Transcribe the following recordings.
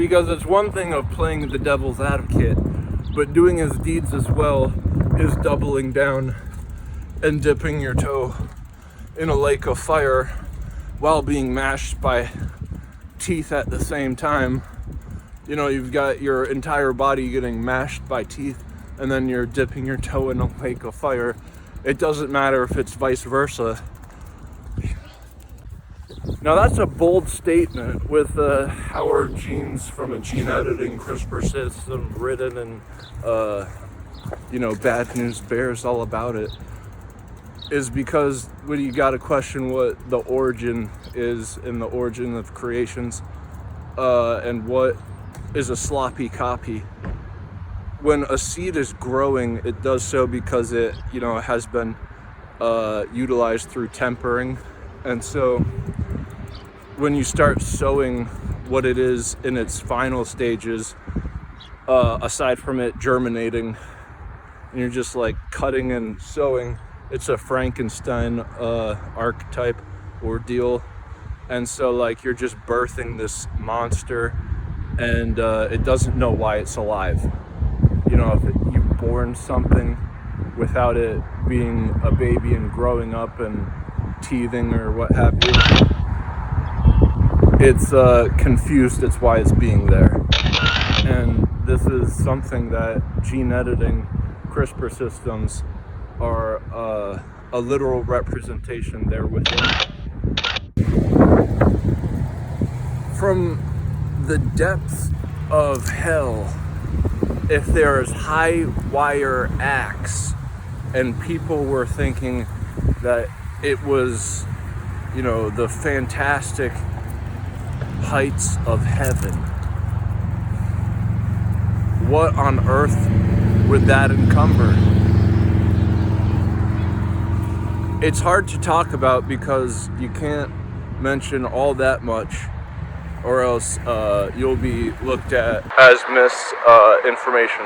Because it's one thing of playing the devil's advocate, but doing his deeds as well is doubling down and dipping your toe in a lake of fire while being mashed by teeth at the same time. You know, you've got your entire body getting mashed by teeth, and then you're dipping your toe in a lake of fire. It doesn't matter if it's vice versa. Now that's a bold statement with our genes from a gene editing CRISPR system written in, Bad News Bears all about it, is because when you got to question what the origin is and the origin of creations, and what is a sloppy copy. When a seed is growing, it does so because it, has been utilized through tempering. And so when you start sowing what it is in its final stages, aside from it germinating, and you're just like cutting and sowing, it's a Frankenstein archetype ordeal. And so like you're just birthing this monster, and it doesn't know why it's alive. If you born something without it being a baby and growing up and teething or what have you, it's confused. It's why it's being there. And this is something that gene editing CRISPR systems are a literal representation there within. From the depths of hell, if there's high wire axe and people were thinking that it was, the fantastic heights of heaven, what on earth would that encumber? It's hard to talk about because you can't mention all that much, or else you'll be looked at as misinformation.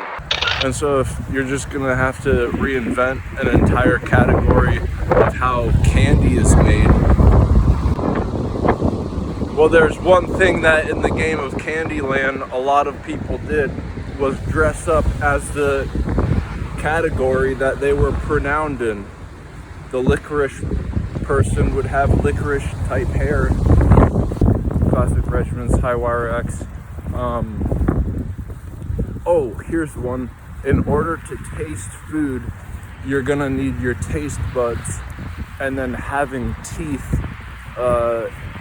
And so if you're just gonna have to reinvent an entire category of how candy is made, well, there's one thing that in the game of Candyland a lot of people did was dress up as the category that they were pronounced in. The licorice person would have licorice type hair. Classic regiments, high wire X. Here's one. In order to taste food, you're gonna need your taste buds, and then having teeth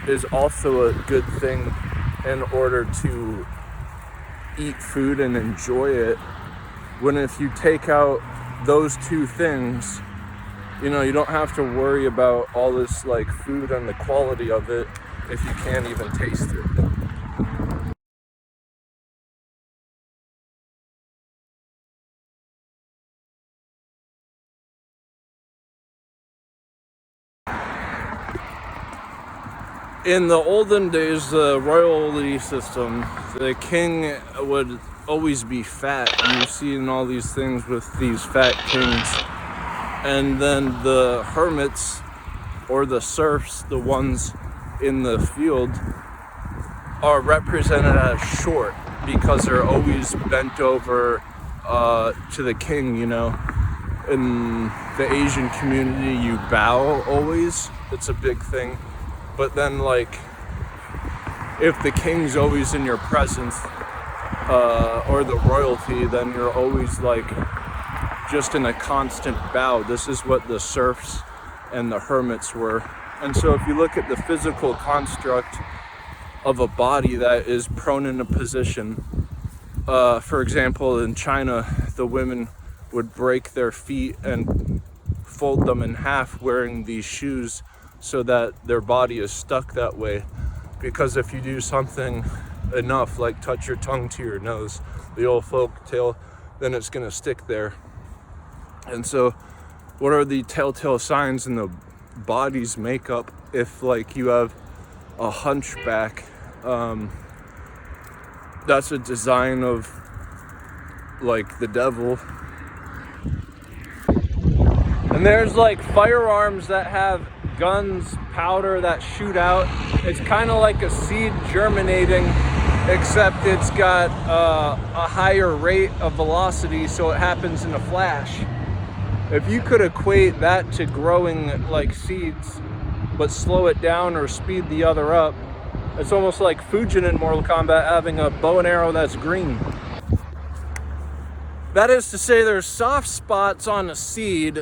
is also a good thing in order to eat food and enjoy it. When if you take out those two things, you don't have to worry about all this like food and the quality of it if you can't even taste it. In the olden days, the royalty system, the king would always be fat. You see in all these things with these fat kings. And then the hermits or the serfs, the ones in the field, are represented as short because they're always bent over to the king. In the Asian community, you bow always. It's a big thing. But then like if the king's always in your presence, or the royalty, then you're always like just in a constant bow. This is what the serfs and the hermits were. And so if you look at the physical construct of a body that is prone in a position, for example, in China, the women would break their feet and fold them in half wearing these shoes so that their body is stuck that way. Because if you do something enough, like touch your tongue to your nose, the old folk tale, then it's gonna stick there. And so what are the telltale signs in the body's makeup if like you have a hunchback? That's a design of like the devil. And there's like firearms that have guns, powder that shoot out. It's kind of like a seed germinating except it's got a higher rate of velocity, so it happens in a flash. If you could equate that to growing like seeds, but slow it down or speed the other up, it's almost like Fujin in Mortal Kombat having a bow and arrow that's green. That is to say, there's soft spots on a seed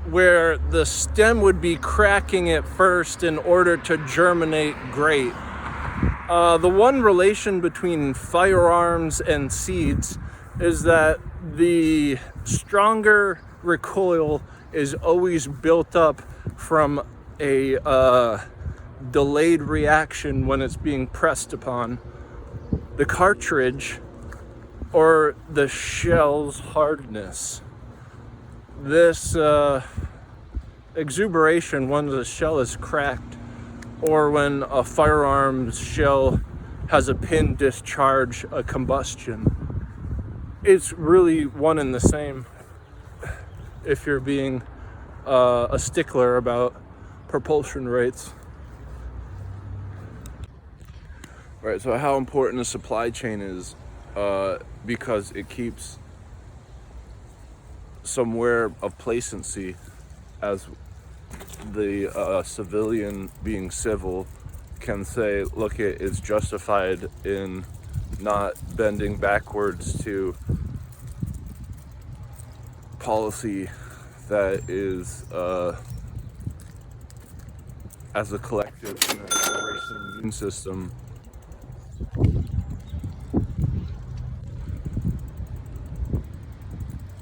where the stem would be cracking it first in order to germinate great. The one relation between firearms and seeds is that the stronger recoil is always built up from a delayed reaction when it's being pressed upon. The cartridge or the shell's hardness. This exuberation when the shell is cracked, or when a firearm's shell has a pin discharge, a combustion. It's really one and the same if you're being a stickler about propulsion rates. Right, so how important a supply chain is, because it keeps somewhere of placency, as the civilian being civil can say, look, it's justified in not bending backwards to policy that is, as a collective, embrace an immune system.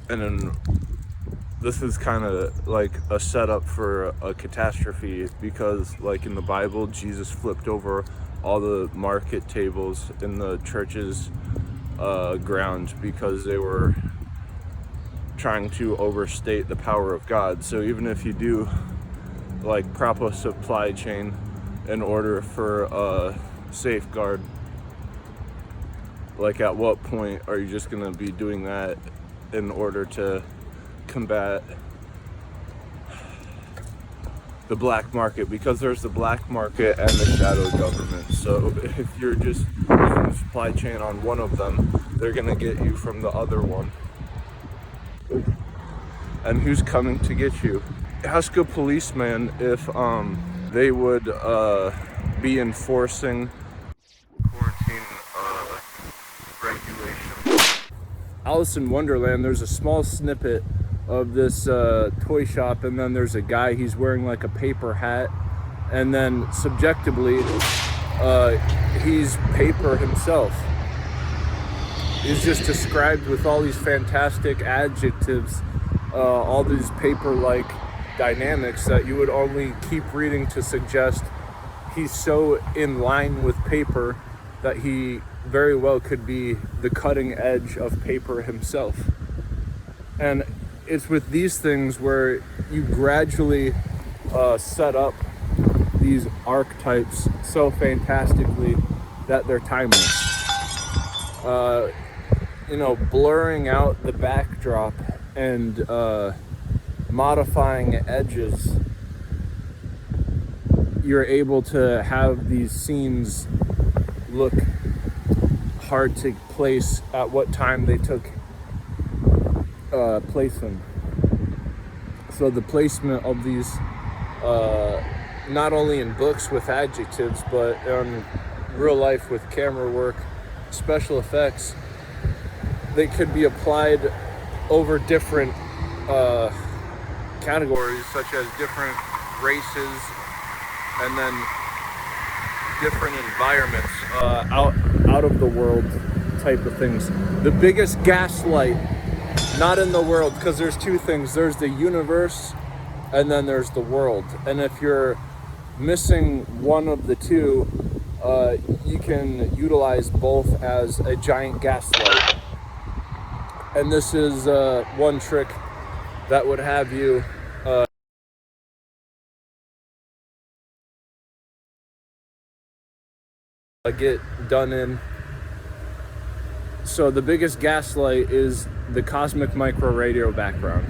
And then this is kind of like a setup for a catastrophe, because like in the Bible, Jesus flipped over all the market tables in the church's ground because they were trying to overstate the power of God. So even if you do like proper supply chain in order for a safeguard, like at what point are you just going to be doing that in order to combat the black market? Because there's the black market and the shadow government. So if you're just using the supply chain on one of them, they're gonna get you from the other one. And who's coming to get you? Ask a policeman if they would be enforcing quarantine regulations. Alice in Wonderland, there's a small snippet of this toy shop, and then there's a guy, he's wearing like a paper hat, and then subjectively he's paper himself. He's just described with all these fantastic adjectives, all these paper-like dynamics that you would only keep reading to suggest he's so in line with paper that he very well could be the cutting edge of paper himself. And it's with these things where you gradually set up these archetypes so fantastically that they're timeless. Blurring out the backdrop and modifying edges, you're able to have these scenes look hard to place at what time they took place in. So the placement of these, not only in books with adjectives, but in real life with camera work, special effects, they could be applied over different categories, such as different races and then different environments, out of the world type of things. The biggest gaslight, not in the world, because there's two things. There's the universe and then there's the world. And if you're missing one of the two, you can utilize both as a giant gaslight. And this is one trick that would have you get done in. So the biggest gaslight is the cosmic micro radio background.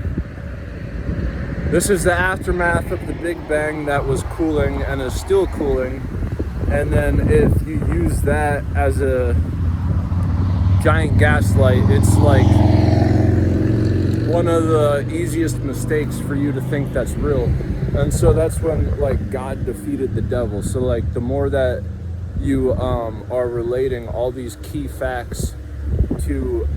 This is the aftermath of the Big Bang that was cooling and is still cooling, And then if you use that as a giant gaslight, it's like one of the easiest mistakes for you to think that's real. And so that's when like God defeated the devil. So like the more that you are relating all these key facts to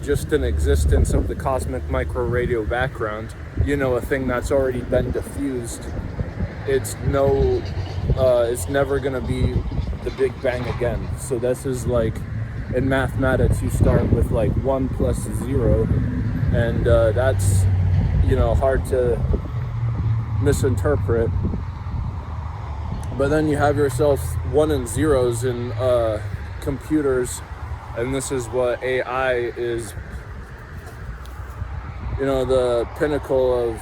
just an existence of the cosmic micro radio background, you know, a thing that's already been diffused, it's never gonna be the Big Bang again. So this is like, in mathematics, you start with like 1 plus 0, and that's, you know, hard to misinterpret. But then you have yourself 1 and zeros in computers, and this is what AI is, you know, the pinnacle of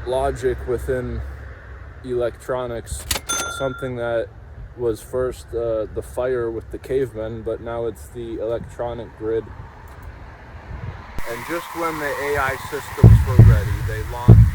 logic within electronics, something that was first the fire with the cavemen, but now it's the electronic grid. And just when the AI systems were ready, they launched